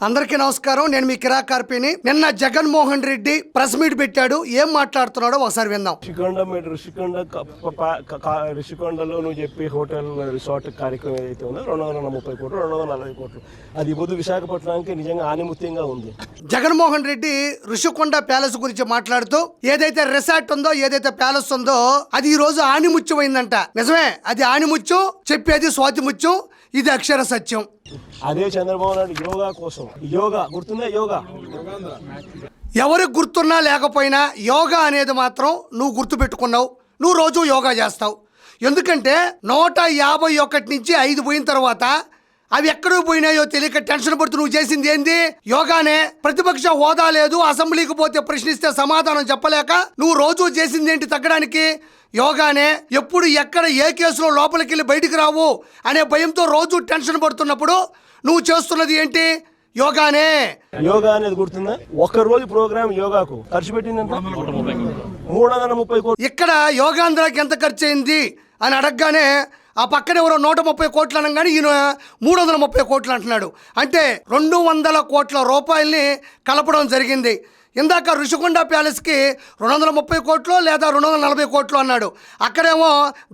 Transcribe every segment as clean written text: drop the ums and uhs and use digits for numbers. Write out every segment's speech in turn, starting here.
అందరికీ నమస్కారం. నేను మీ కిరాకార్పిని. నిన్న జగన్మోహన్ రెడ్డి ప్రెస్ మీట్ పెట్టాడు. ఏం మాట్లాడుతున్నాడో ఒకసారి విందాం. రిషికొండలో నువ్వు చెప్పి హోటల్ రిసార్ట్ కార్యక్రమం ఏదైతే ఉందో 230 కోట్లు 240 కోట్లు అది బుద్ధు విశాఖపట్నానికి నిజంగా ఆనిముత్యంగా ఉంది. జగన్మోహన్ రెడ్డి రిషికొండ ప్యాలెస్ గురించి మాట్లాడుతూ ఏదైతే రిసార్ట్ ఉందో ఏదైతే ప్యాలెస్ ఉందో అది ఈ రోజు ఆనిముత్యమైందంట. నిజమే, అది ఆనిముత్యం, చెప్పేది స్వాతిముత్యం, ఇది అక్షర సత్యం. అదే చంద్రబాబు నాయుడు యోగా కోసం, యోగా గుర్తుందా? యోగా ఎవరికి గుర్తున్నా లేకపోయినా యోగా అనేది మాత్రం నువ్వు గుర్తుపెట్టుకున్నావు. నువ్వు రోజు యోగా చేస్తావు. ఎందుకంటే 151 నుంచి 5 పోయిన తర్వాత అవి ఎక్కడికి పోయినాయో తెలియక టెన్షన్ పడుతూ నువ్వు చేసింది ఏంది? యోగానే. ప్రతిపక్ష హోదా లేదు, అసెంబ్లీకి పోతే ప్రశ్నిస్తే సమాధానం చెప్పలేక నువ్వు రోజు చేసింది ఏంటి తగ్గడానికి? యోగానే. ఎప్పుడు ఎక్కడ ఏ కేసులో లోపలికి వెళ్ళి బయటికి రావు అనే భయంతో రోజు టెన్షన్ పడుతున్నప్పుడు నువ్వు చేస్తున్నది ఏంటి? యోగానే. యోగా అనేది గుర్తుందా? ఒక్క రోజు ప్రోగ్రామ్ యోగాకు ఖర్చు పెట్టింది 330 కోట్లు. ఇక్కడ యోగాంధ్రాకి ఎంత ఖర్చు అయింది అని అడగగానే ఆ పక్కన ఎవరో 130 కోట్లు అనగానే ఈయన 330 కోట్లు అంటున్నాడు. అంటే 200 కోట్ల రూపాయల్ని కలపడం జరిగింది. ఇందాక రిషికొండ ప్యాలెస్కి 230 కోట్లు లేదా 240 కోట్లు అన్నాడు. అక్కడేమో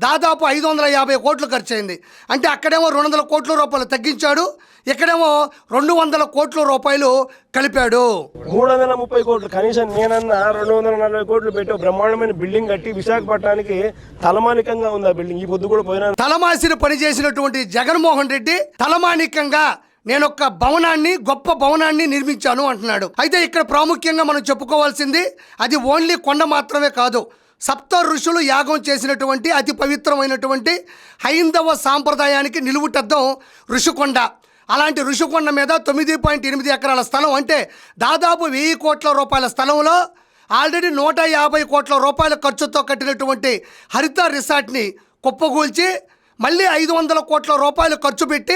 దాదాపు 550 కోట్లు ఖర్చు అయింది. అంటే అక్కడేమో 200 కోట్ల రూపాయలు తగ్గించాడు, ఇక్కడేమో 200 కోట్ల రూపాయలు కలిపాడు. 330 కోట్లు కనీసం నేనన్నా 240 కోట్లు పెట్టి బ్రహ్మాండమైన బిల్డింగ్ కట్టి విశాఖపట్నానికి తలమానికంగా ఉంది ఆ బిల్డింగ్. ఈ పొద్దు కూడా పోయినా తలమాసిని పనిచేసినటువంటి జగన్మోహన్ రెడ్డి తలమానికంగా నేను ఒక భవనాన్ని, గొప్ప భవనాన్ని నిర్మించాను అంటున్నాడు. అయితే ఇక్కడ ప్రాముఖ్యంగా మనం చెప్పుకోవాల్సింది అది ఓన్లీ కొండ మాత్రమే కాదు. సప్త ఋషులు యాగం చేసినటువంటి అతి పవిత్రమైనటువంటి హైందవ సాంప్రదాయానికి నిలువుటద్దం ఋషికొండ. అలాంటి ఋషికొండ మీద 9.8 ఎకరాల స్థలం, అంటే దాదాపు 1000 కోట్ల రూపాయల స్థలంలో ఆల్రెడీ 150 కోట్ల రూపాయల ఖర్చుతో కట్టినటువంటి హరిత రిసార్ట్ని కుప్పగూల్చి మళ్ళీ 500 కోట్ల రూపాయలు ఖర్చు పెట్టి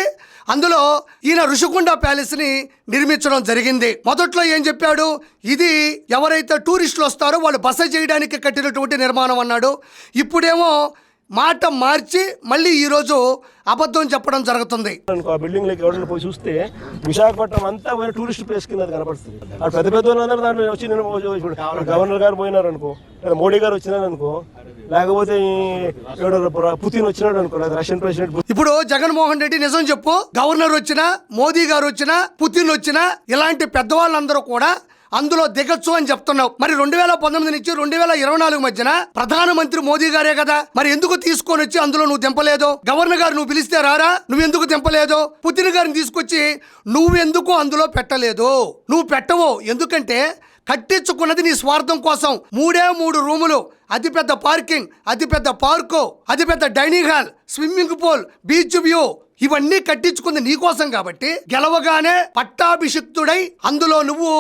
అందులో ఈయన ఋషికొండ ప్యాలెస్ని నిర్మించడం జరిగింది. మొదట్లో ఏం చెప్పాడు? ఇది ఎవరైతే టూరిస్టులు వస్తారో వాళ్ళు బస చేయడానికి కట్టినటువంటి నిర్మాణం అన్నాడు. ఇప్పుడేమో మాట మార్చి మళ్ళీ ఈరోజు అబద్ధం చెప్పడం జరుగుతుంది. ఆ బిల్డింగ్ లోకి ఎవరైనా పోయి చూస్తే విశాఖపట్నం అంతా టూరిస్ట్ ప్లేస్ కింద కనపడుతుంది. అక్కడ పెద్ద పెద్ద వాళ్ళందరూ దాంట్లో వచ్చి గవర్నర్ గారు పోయినారు అనుకో, మోడీ గారు వచ్చినారు అనుకో, లేకపోతే పుతిన్ వచ్చినాడు అనుకో, రష్యన్ ప్రెసిడెంట్. ఇప్పుడు జగన్మోహన్ రెడ్డి నిజం చెప్పు, గవర్నర్ వచ్చినా, మోదీ గారు వచ్చినా, పుతిన్ వచ్చినా ఇలాంటి పెద్దవాళ్ళందరూ కూడా అందులో దిగచ్చు అని చెప్తున్నావు. మరి 2019 నుంచి 2024 మధ్యన ప్రధానమంత్రి మోదీ గారే కదా, మరి ఎందుకు తీసుకొని వచ్చి అందులో నువ్వు దింపలేదు? గవర్నర్ గారు నువ్వు పిలిస్తే రారా, నువ్వెందుకు దింపలేదు? పుతిన్ గారిని తీసుకొచ్చి నువ్వెందుకు అందులో పెట్టలేదు? నువ్వు పెట్టవు. ఎందుకంటే కట్టించుకున్నది నీ స్వార్థం కోసం. 3 రూములు, అతిపెద్ద పార్కింగ్, అతిపెద్ద పార్కు, అతిపెద్ద dining hall, swimming pool, beach view, ఇవన్నీ కట్టించుకుంది నీకోసం. కాబట్టి గెలవగానే పట్టాభిషిక్తుడై అందులో నువ్వు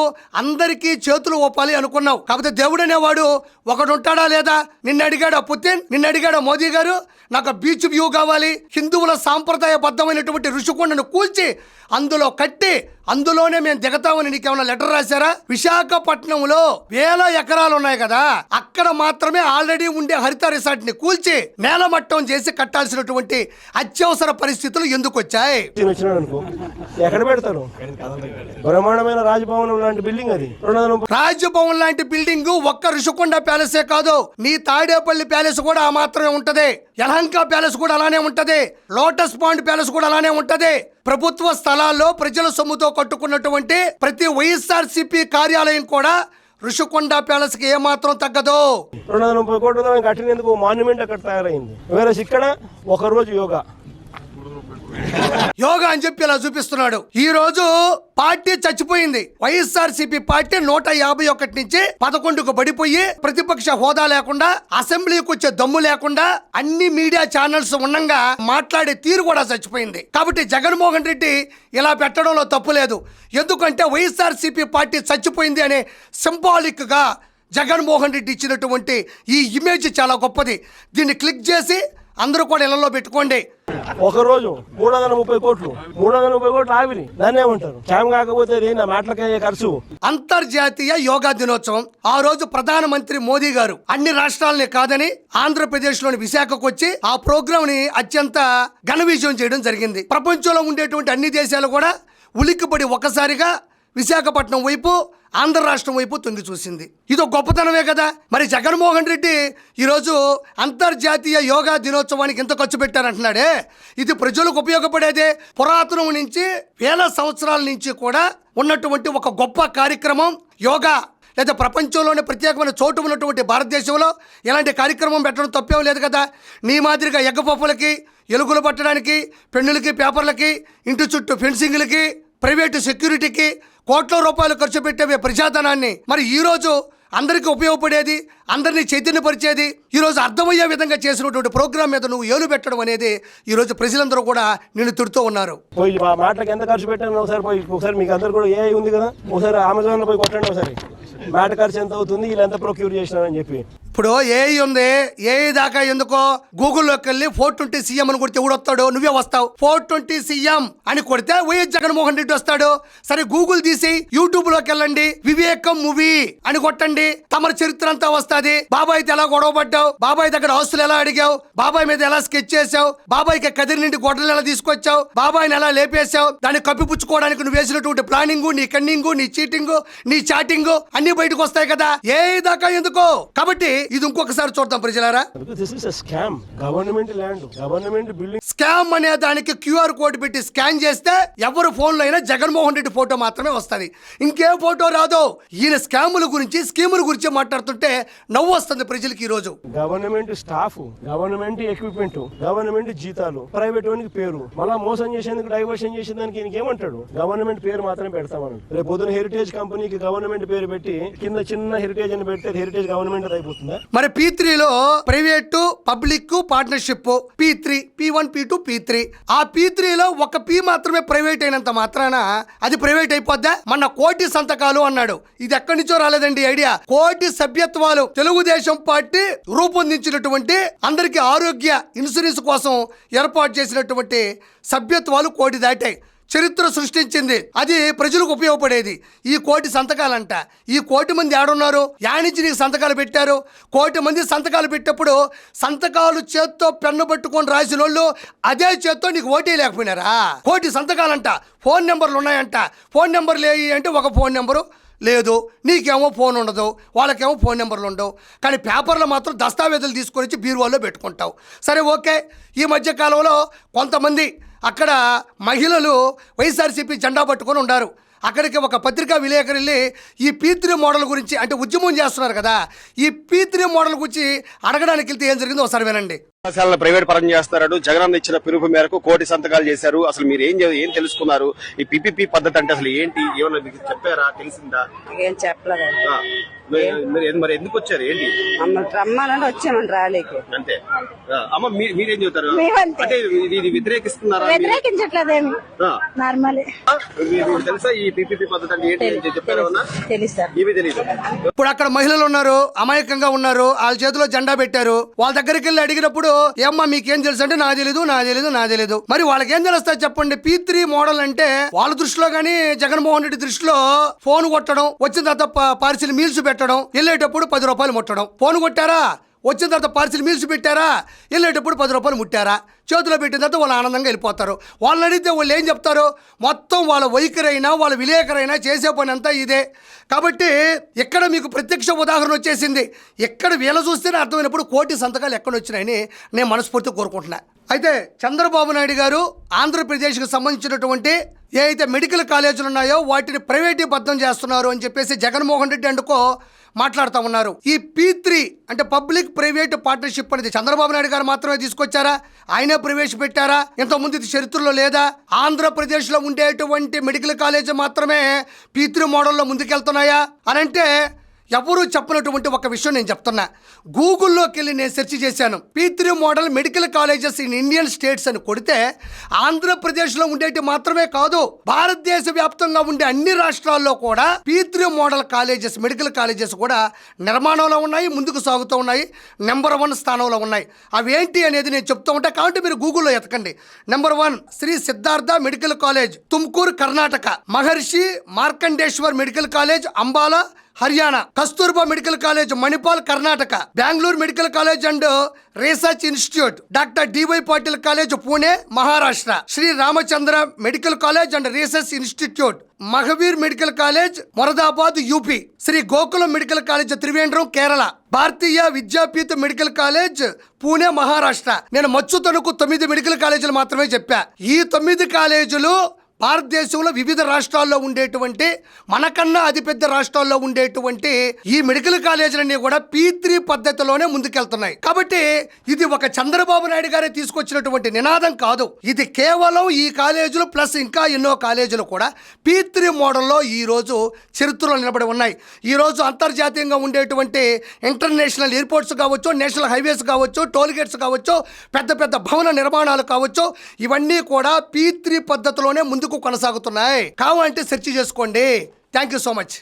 అందరికీ చేతులు ఓపాలి అనుకున్నావు. కాకపోతే దేవుడు అనేవాడు ఒకడు ఉంటాడా లేదా? నిన్ను అడిగాడా పుతిన్? నిన్ను అడిగాడా మోదీ గారు? నాకు బీచ్ వ్యూ కావాలి, హిందువుల సాంప్రదాయబద్ధమైనటువంటి ఋషికొండను కూల్చి అందులో కట్టి అందులోనే మేము దిగతామని నీకేమైనా లెటర్ రాశారా? విశాఖపట్నంలో 1000 ఎకరాలు ఉన్నాయి కదా, అక్కడ మాత్రమే ఆల్రెడీ ఉండే హరిత రిసార్ట్ ని కూల్చి నేలమట్టం చేసి కట్టాల్సినటువంటి అత్యవసర పరిస్థితులు ఎందుకు వచ్చాయి? ఎక్కడ పెడతారు? బ్రహ్మాండమైన రాజభవన్ లాంటి బిల్డింగ్ అది. రాజభవన్ లాంటి బిల్డింగ్ ఒక్క ఋషికొండ ప్యాలెసే కాదు, నీ తాడేపల్లి ప్యాలెస్ కూడా ఆ మాత్రమే ఉంటది, యలహంక ప్యాలెస్ కూడా అలానే ఉంటది, లోటస్ పాండ్ ప్యాలెస్ కూడా అలానే ఉంటది. ప్రభుత్వ స్థలాల్లో ప్రజల సొమ్ముతో కట్టుకున్నటువంటి ప్రతి వైఎస్ఆర్సీపీ కార్యాలయం కూడా ఋషికొండ ప్యాలెస్ కి ఏమాత్రం తగ్గదు. 230 కోట్ల కట్టినందుకు మాన్యుమెంట్ అక్కడ తయారైంది. వేరే ఇక్కడ ఒక రోజు యోగా అని చెప్పి ఇలా చూపిస్తున్నాడు. ఈ రోజు పార్టీ చచ్చిపోయింది. వైఎస్ఆర్సీపీ పార్టీ 151 నుంచి 11కు పడిపోయి ప్రతిపక్ష హోదా లేకుండా, అసెంబ్లీకి వచ్చే దమ్ము లేకుండా, అన్ని మీడియా ఛానల్స్ ఉండగా మాట్లాడే తీరు కూడా చచ్చిపోయింది. కాబట్టి జగన్మోహన్ రెడ్డి ఇలా పెట్టడంలో తప్పు లేదు. ఎందుకంటే వైఎస్ఆర్సీపీ పార్టీ చచ్చిపోయింది అనే సింబాలిక్ గా జగన్మోహన్ రెడ్డి ఇచ్చినటువంటి ఈ ఇమేజ్ చాలా గొప్పది. దీన్ని క్లిక్ చేసి అందరూ కూడా ఇళ్లలో పెట్టుకోండి. ఒకరోజు 330 కోట్లు 330 కోట్లు ఆవిరి దాన్ని ఏమంటారు? క్యామ్ కాకపోతే నా మాటలకే ఖర్చు. అంతర్జాతీయ యోగా దినోత్సవం ఆ రోజు ప్రధానమంత్రి మోదీ గారు అన్ని రాష్ట్రాలని కాదని ఆంధ్రప్రదేశ్ లోని విశాఖకు వచ్చి ఆ ప్రోగ్రామ్ ని అత్యంత ఘన విజయం చేయడం జరిగింది. ప్రపంచంలో ఉండేటువంటి అన్ని దేశాలు కూడా ఉలిక్కిపడి ఒక్కసారిగా విశాఖపట్నం వైపు, ఆంధ్ర రాష్ట్రం వైపు తొంగి చూసింది. ఇదో గొప్పతనమే కదా. మరి జగన్మోహన్ రెడ్డి ఈరోజు అంతర్జాతీయ యోగా దినోత్సవానికి ఎంత ఖర్చు పెట్టారంటున్నాడే, ఇది ప్రజలకు ఉపయోగపడేదే. పురాతనం నుంచి వేల సంవత్సరాల నుంచి కూడా ఉన్నటువంటి ఒక గొప్ప కార్యక్రమం యోగా. లేదా ప్రపంచంలోనే ప్రత్యేకమైన చోటు ఉన్నటువంటి భారతదేశంలో ఇలాంటి కార్యక్రమం పెట్టడం తప్పేం లేదు కదా. నీ మాదిరిగా ఎగ్గపప్పులకి, ఎలుకలు పట్టడానికి, పెన్నులకి, పేపర్లకి, ఇంటి చుట్టూ ఫెన్సింగ్లకి, ప్రైవేటు సెక్యూరిటీకి కోట్ల రూపాయలు ఖర్చు పెట్టే ప్రజాధనాన్ని మరి ఈరోజు అందరికీ ఉపయోగపడేది, అందరినీ చైతన్యపరిచేది, ఈరోజు అర్థమయ్యే విధంగా చేసినటువంటి ప్రోగ్రాం మీద నువ్వు ఏలు పెట్టడం అనేది ఈరోజు ప్రజలందరూ కూడా నిన్ను తిడుతూ ఉన్నారు. పోయి మా మాటలకు ఎంత ఖర్చు పెట్టాను ఒకసారి మీకు అందరు కూడా ఏ ఉంది కదా, ఒకసారి అమెజాన్లో పోయి కొట్టండి ఒకసారి మ్యాట్ ఖర్చు ఎంత అవుతుంది, వీళ్ళు ఎంత ప్రొక్యూర్ చేసినారని చెప్పి. ఇప్పుడు ఏఐ ఉంది, ఏఐ దాకా ఎందుకో గూగుల్లోకి వెళ్ళి 420 CM అని కొడితే ఊడొస్తాడు, నువ్వే వస్తావు. 420 CM అని కొడితే వైఎస్ జగన్మోహన్ రెడ్డి వస్తాడు. సరే గూగుల్ తీసి యూట్యూబ్ లోకి వెళ్ళండి, వివేకం మూవీ అని కొట్టండి, తమ చరిత్ర అంతా వస్తుంది. బాబాయ్తో ఎలా గొడవ పడ్డావు, బాబాయ్ దగ్గర ఆస్తులు ఎలా అడిగావు, బాబాయ్ మీద ఎలా స్కెచ్ చేసావు, బాబాయ్కి కదిరి నుండి గొడ్డలు ఎలా తీసుకొచ్చావు, బాబాయ్ని ఎలా లేపేశావు, దాన్ని కప్పిపుచ్చుకోవడానికి నువ్వు వేసినటువంటి ప్లానింగ్, నీ కన్నింగ్, నీ చీటింగ్, నీ చాటింగ్ అన్ని బయటకు వస్తాయి కదా. ఏ దాకా ఎందుకో. కాబట్టి ఇది ఇంకొకసారి చూద్దాం ప్రజలారా. Government land, government building. Scam అనే దానికి QR కోడ్ పెట్టి స్కాన్ చేస్తే ఎవరు ఫోన్లో అయినా జగన్మోహన్ రెడ్డి ఫోటో మాత్రమే వస్తుంది, ఇంకే ఫోటో రాదు. ఈయన స్కాముల గురించి, స్కీముల గురించి మాట్లాడుతుంటే నవ్వు వస్తుంది ప్రజలకి. ఈ రోజు government staff, government equipment, government జీతాలు, ప్రైవేట్ వానికి పేరు, మళ్ళా మోసం చేసేందుకు డైవర్షన్ చేసేదానికి ఈయనకి ఏమంటాడు, గవర్నమెంట్ పేరు మాత్రమే పెడతామని. రేపు పొద్దున హెరిటేజ్ కంపెనీకి గవర్నమెంట్ పేరు పెట్టి కింద చిన్న హెరిటేజ్ అని పెడితే హెరిటేజ్ గవర్నమెంట్ అయిపోతుందా? మరి P3లో private public partnership, P3, P1, P2, P3. ఆ P3లో ఒక P మాత్రమే ప్రైవేట్ అయినంత మాత్రాన అది ప్రైవేట్ అయిపోద్దా? మన కోటి సంతకాలు అన్నాడు, ఇది ఎక్కడి నుంచో రాలేదండి ఐడియా. కోటి సభ్యత్వాలు తెలుగుదేశం పార్టీ రూపొందించినటువంటి, అందరికీ ఆరోగ్య ఇన్సూరెన్స్ కోసం ఏర్పాటు చేసినటువంటి సభ్యత్వాలు కోటి దాటాయి. చరిత్ర సృష్టించింది, అది ప్రజలకు ఉపయోగపడేది. ఈ కోటి సంతకాలంట. ఈ కోటి మంది ఏడున్నారు, యానించి నీకు సంతకాలు పెట్టారు. కోటి మంది సంతకాలు పెట్టేప్పుడు సంతకాలు చేత్తో పెన్ను పట్టుకొని రాసిన వాళ్ళు అదే చేత్తో నీకు ఓటే లేకపోయినారా? కోటి సంతకాలంట. ఫోన్ నెంబర్లు ఉన్నాయంట. ఫోన్ నెంబర్లు ఏవి అంటే ఒక ఫోన్ నెంబరు లేదు, నీకేమో ఫోన్ ఉండదు, వాళ్ళకేమో ఫోన్ నెంబర్లు ఉండవు. కానీ పేపర్లో మాత్రం దస్తావేజులు తీసుకొని వచ్చి బీరువాలో పెట్టుకుంటావు. సరే ఓకే. ఈ మధ్యకాలంలో కొంతమంది అక్కడ మహిళలు వైఎస్ఆర్సీపీ జెండా పట్టుకొని ఉన్నారు. అక్కడికి ఒక పత్రికా విలేకరు వెళ్ళి ఈ P3 మోడల్ గురించి, అంటే ఉద్యమం చేస్తున్నారు కదా, ఈ P3 మోడల్ గురించి అడగడానికి వెళ్తే ఏం జరిగిందో ఒకసారి వినండి. కళాశాలను ప్రైవేట్ పరం చేస్తున్నాడు. జగనన్న ఇచ్చిన పిలుపు మేరకు కోటి సంతకాలు చేశారు. అసలు మీరు ఏం తెలుసుకున్నారు? ఈ PPP పద్ధతి అంటే అసలు ఏంటి? ఏమన్నా మీకు చెప్పారా? తెలిసిందా? ఏం చెప్పలేదు. మరి ఎందుకు వచ్చారు? ఏంటి రమ్మానంటే వచ్చామండి ర్యాలీకి అంతే. అమ్మ మీరేం చెబుతారు? మేమంతే. అంటే ఇది వ్యతిరేకిస్తున్నారా? వ్యతిరేకించట్లేదేమి, నార్మల్. మీకు తెలుసా ఈ PPP పద్ధతి అంటే ఏంటి? చెప్పారా? తెలుసా? ఇవి తెలియదు. ఇప్పుడు అక్కడ మహిళలు ఉన్నారు, అమాయకంగా ఉన్నారు, వాళ్ళ చేతిలో జెండా పెట్టారు. వాళ్ళ దగ్గరికి వెళ్ళి అడిగినప్పుడు ఏమ్మా మీకేం తెలుసు అంటే నా తెలీదు. మరి వాళ్ళకి ఏం తెలుస్తుంది చెప్పండి? P3 మోడల్ అంటే వాళ్ళ దృష్టిలో గానీ, జగన్మోహన్ రెడ్డి దృష్టిలో ఫోన్ కొట్టడం, వచ్చిన తర్వాత పార్సిల్ మీల్స్ పెట్టడం, వెళ్ళేటప్పుడు 10 రూపాయలు ముట్టడం. ఫోన్ కొట్టారా, వచ్చిన తర్వాత పార్సిల్ మీల్స్ పెట్టారా, వెళ్ళేటప్పుడు 10 రూపాయలు ముట్టారా, చేతిలో పెట్టిన తర్వాత వాళ్ళు ఆనందంగా వెళ్ళిపోతారు. వాళ్ళని అడిగితే వాళ్ళు ఏం చెప్తారు? మొత్తం వాళ్ళ వైఖరైనా, వాళ్ళ విలేకరైనా చేసే పని అంతా ఇదే. కాబట్టి ఇక్కడ మీకు ప్రత్యక్ష ఉదాహరణ వచ్చేసింది. ఎక్కడ వీళ్ళ చూస్తేనే అర్థమైనప్పుడు కోటి సంతకాలు ఎక్కడ వచ్చినాయని నేను మనస్ఫూర్తిగా కోరుకుంటున్నా. అయితే చంద్రబాబు నాయుడు గారు ఆంధ్రప్రదేశ్కి సంబంధించినటువంటి ఏ అయితే మెడికల్ కాలేజీలు ఉన్నాయో వాటిని ప్రైవేటీబద్ధం చేస్తున్నారు అని చెప్పేసి జగన్మోహన్ రెడ్డి అందుకో మాట్లాడుతూ ఉన్నారు. ఈ P3 అంటే పబ్లిక్ ప్రైవేట్ పార్ట్నర్షిప్ అనేది చంద్రబాబు నాయుడు గారు మాత్రమే తీసుకొచ్చారా? ఆయనే ప్రవేశపెట్టారా? ఇంతకుముందు ఇది చరిత్రలో లేదా? ఆంధ్రప్రదేశ్లో ఉండేటువంటి మెడికల్ కాలేజీ మాత్రమే P3 మోడల్లో ముందుకెళ్తున్నాయా అని అంటే ఎవరు చెప్పినటువంటి ఒక విషయం నేను చెప్తున్నా. గూగుల్లోకి వెళ్ళి నేను సెర్చ్ చేశాను. P3 model medical colleges in Indian states అని కొడితే ఆంధ్రప్రదేశ్లో ఉండేటి మాత్రమే కాదు, భారతదేశ వ్యాప్తంగా ఉండే అన్ని రాష్ట్రాల్లో కూడా P3 model colleges, medical colleges కూడా నిర్మాణంలో ఉన్నాయి, ముందుకు సాగుతూ ఉన్నాయి, నెంబర్ 1 స్థానంలో ఉన్నాయి. అవేంటి అనేది నేను చెప్తూ ఉంటా, కాబట్టి మీరు గూగుల్లో ఎతకండి. Number 1 Shri Siddhartha medical college, Tumkur Karnataka. Maharshi Markandeshwar medical college, Ambala Haryana, Kasturba medical college Manipal Karnataka, Bengaluru medical college and research institute, doctor D Y Patil college Pune Maharashtra, Shri Ramachandra medical college and research institute, Mahavir medical college Moradabad UP, Shri Gokulam medical college Trivandrum Kerala, Bharatiya Vidyapeeth medical college Pune Maharashtra. నేను మచ్చు తణుకు 9 మెడికల్ కాలేజీలు మాత్రమే చెప్పా. ఈ 9 కాలేజీలు భారతదేశంలో వివిధ రాష్ట్రాల్లో ఉండేటువంటి, మనకన్నా అతిపెద్ద రాష్ట్రాల్లో ఉండేటువంటి ఈ మెడికల్ కాలేజీలన్నీ కూడా P3 పద్ధతిలోనే ముందుకెళ్తున్నాయి. కాబట్టి ఇది ఒక చంద్రబాబు నాయుడు గారే తీసుకొచ్చినటువంటి నినాదం కాదు. ఇది కేవలం ఈ కాలేజీలు ప్లస్ ఇంకా ఎన్నో కాలేజీలు కూడా P3 మోడల్లో ఈ రోజు చరిత్రలో నిలబడి ఉన్నాయి. ఈ రోజు అంతర్జాతీయంగా ఉండేటువంటి ఇంటర్నేషనల్ ఎయిర్పోర్ట్స్ కావచ్చు, నేషనల్ హైవేస్ కావచ్చు, టోల్ గేట్స్ కావచ్చు, పెద్ద పెద్ద భవన నిర్మాణాలు కావచ్చు, ఇవన్నీ కూడా P3 పద్ధతిలోనే ముందుకు కొనసాగుతున్నాయి. కావాలంటే సెర్చ్ చేసుకోండి. Thank you so much.